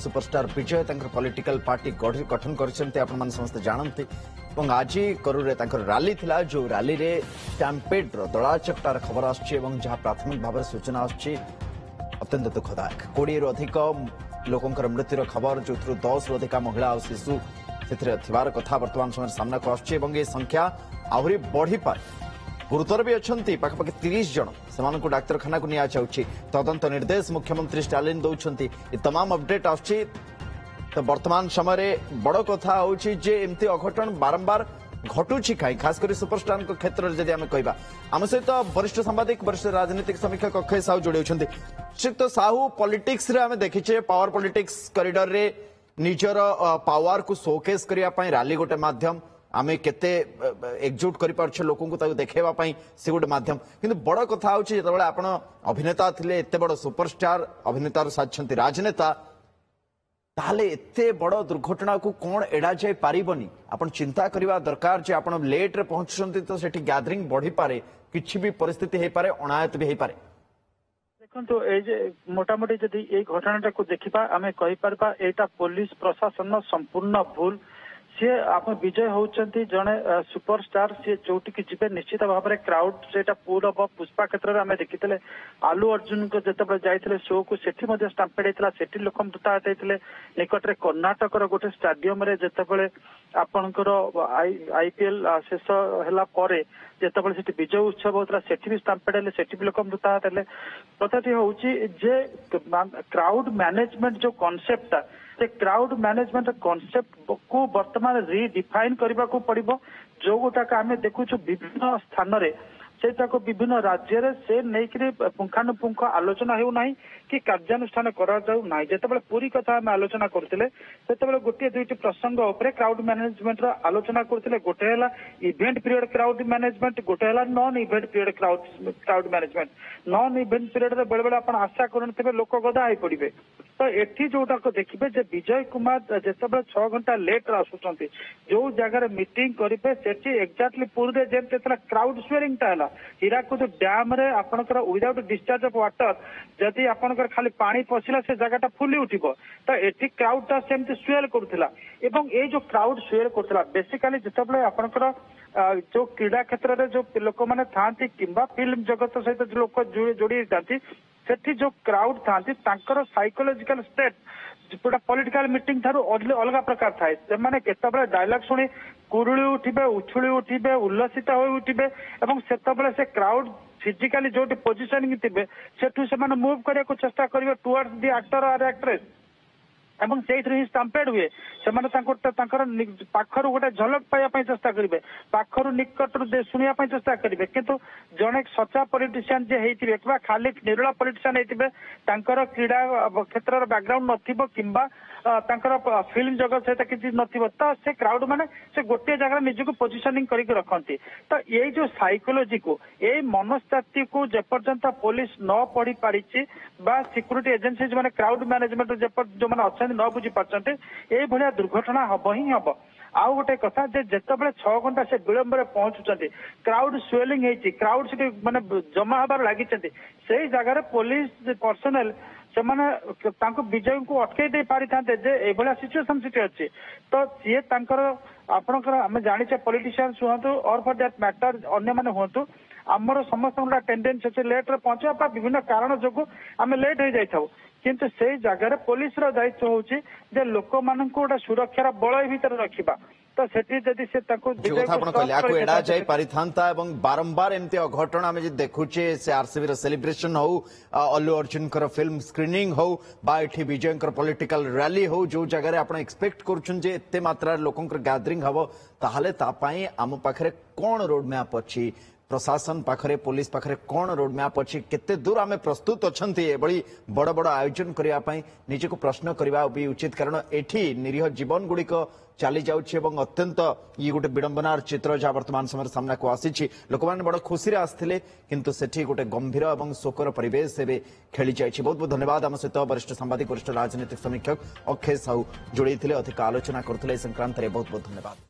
Superstar विजय political party गठन कर समस्ते जानते आज करूरे रैली थिला जो रैली रे स्टैम्पेड दलाचकटार खबर आसछि जहाँ प्राथमिक भाव सूचना आसछि अत्यंत दुखदायक 20 रु अधिक लोकंकर मृत्युर खबर जो 10 रु अधिक महिला और शिशु से कथा वर्तमान समय सामना को आसछि ये संख्या आहरी बढ़ी पारे गुरुतर भी अच्छा पाखापाखि 30 जन से डाक्तखाना को निया जाउछि तदंत निर्देश मुख्यमंत्री स्टालिन दौरान ये तमाम अपडेट आसछि तो वर्तमान समय बड़ कथा होछि जे एमती अघटन बारंबार घटुछि कहीं खासकर सुपरस्टार क्षेत्र में जदि आम कहवा आम सहित वरिष्ठ सांबादिक वरिष्ठ राजनीतिक समीक्षक अक्षय साहू जोड़ी होती श्रीयुक्त साहू पॉलिटिक्स रे आम देखीचे पावर पॉलिटिक्स कॉरिडोर रे निजर पावर को शोकेस करने रैली गोटे माध्यम आमे केते एकजुट करि पारछ लोकन को ताको देखेबा पई से गोटे माध्यम किंतु बड़ कथा होछि जेतबेला आपण अभिनेता थिले एते बड़ सुपरस्टार अभिनेतार साथछंती राजनेता ताले एते बड़ दुर्घटना को कोन एडा जाय पारिबनी आपण चिंता करबा दरकार जे आपण लेट रे पहुंचछंती तो सेठी गैदरिंग बढ़ी पारे किछि भी परिस्थिति हे पारे अनायत भी हे पारे देखो ये मोटामोटी जदि ये घटना को देखा आम कहीपर एटा पुलिस प्रशासन संपूर्ण भूल सी आप विजय होती जड़े सुपरस्टार सी जोटि जी निश्चित भाव में क्राउड से पूल हम पुष्पा क्षेत्र में आम देखी आलू अर्जुन को जिते जाते शो को स्टाम्पेड होता से लोक मृताहत होते निकट में कर्णाटकर गोटे स्टाडियम जिते आपणकर आईपीएल शेष है जिते से विजय उत्सव होता से भी स्टाम्पेड है से भी लोक मृताहत है कथाटी हूँ जे क्राउड मैनेजमेंट जो कॉन्सेप्ट क्राउड मैनेजमेंट कॉन्सेप्ट को वर्तमान रिडिफाइन करने को पड़ो जो गोटाक आम देखु विभिन्न स्थान से विभिन्न राज्य से नहीं पुंखानुपुंख आलोचना होना कि कार्यानुष्ठान करा जिते पूरी कथा आम आलोचना करते गोटे दुईट प्रसंग उपर क्राउड मैनेजमेंट आलोचना करते गोटे है इवेंट पीरियड क्राउड मैनेजमेंट गोटे है non event period crowd management non event period बेले बेले आप आशा करते लोक गदा हो पड़े तो एठी जोटा को देखिए जे विजय कुमार जिते 6 घंटा लेट आसुचंती जो जगह मीटिंग करेंगे से एक्जाक्टली पूरे जेमती क्राउड स्वेरिंग है हीराकुद डैम रे आपनकर विदाउट डिस्चार्ज ऑफ वाटर जदि आपनकर खाली पानी पशिला से जगह फुली उठिबो तो एठी क्राउड सेमती स्वेल करथिला एवं ए जो क्राउड स्वेल करथिला बेसिकली जितेबले आपनकर जो क्रीड़ा क्षेत्र में जो लोक मैंने था किंबा फिल्म जगत सहित जो लोक जोड़ी जाती सेठी जो क्राउड था साइकोलॉजिकल स्टेट पूरा पॉलिटिकल मीटिंग थारू अलग प्रकार थाए से केतबले डायलॉग शुणी कुरुली उठिबे उछुली उठिबे उल्लसित हो उठिबे एवं सेतबले से क्राउड फिजिकली जो पोजिशनिंग थिबे सेठू से माने मूव करिया को चेष्टा करिवे टुवर्ड्स द एक्टर और एक्ट्रेस एवं से ही स्टाम्पेड हुए से पाखर गोटे झलक पाइबा चेष्टा करेंगे पाखर निकट शुणा चेष्टा करेंगे किंतु जड़े सचा पॉलिटिशियन जे होते खाली निरला पॉलिटिशियन होते क्रीड़ा क्षेत्र बैकग्राउंड नथिबो किंबा फिल्म जगत सहित किसी नथिबो तो से क्राउड माने से गोटे जगह निजको पोजिशनिंग करके रखती तो ये जो साइकोलॉजी को ये मनस्थिति को जेपर्यंत पुलिस न पढ़ी पारी सिक्यूरीटी एजेंसी जो क्राउड मैनेजमेंट जो मैंने अच्छा न बुझी पार्टी ये भाया दुर्घटना हम ही हम आउ गोटे कथा जितेबाला 6 घंटा से विलंब पहुंचुंट क्राउड स्वेलिंग होती क्राउड से माने जमा हबार लगी से जगह पुलिस पर्सनेल से विजय को अटकई दे पारि था सिचुएसन सीटी अच्छी तो सी आपणकर आम जाने पॉलिटिशियंस हूँ और फॉर दैट मैटर अन्य मैंने हूँ आमर समस्त टेंडेन्सी अच्छे लेट्रे पहुंचा विभिन्न कारण जो आम लेट हो जाता किंतु से जगह पुलिस दायित्व हूँ लोक मान गोटे सुरक्षार बलय भितर रखा तो बारंबार एमती अघटन आम देखुचे से आरसीबी सेलिब्रेशन हो अल्लू अर्जुन फिल्म स्क्रीनिंग हो बाठी विजय पॉलिटिकल रैली हो जो जगह आप एक्सपेक्ट करते मात्रा लोक गैदरिंग हम ताहले तापाई आम पाखरे कौन रोड मैप अच्छी प्रशासन पाखरे पुलिस पाखरे कौन रोड मैप अच्छी केते दूर आम प्रस्तुत अच्छा बड़ बड़ आयोजन करने निजक प्रश्न करने भी उचित कारण एठी निरीह जीवन गुड़िक चली जाउछि एवं अत्यंत ये गोटे विडंबनार चित्र जहाँ वर्तमान समय सामना को आसी लोक मैंने बड़ खुशी आसते किंतु सेठी गोटे गंभीर और शोकर परिवेश खेली जाइए। बहुत बहुत धन्यवाद आम सहित वरिष्ठ सांबादिक वरिष्ठ राजनीतिक समीक्षक अक्षय साहू जोड़ी अधिक आलोचना करते संक्रांत बहुत बहुत धन्यवाद।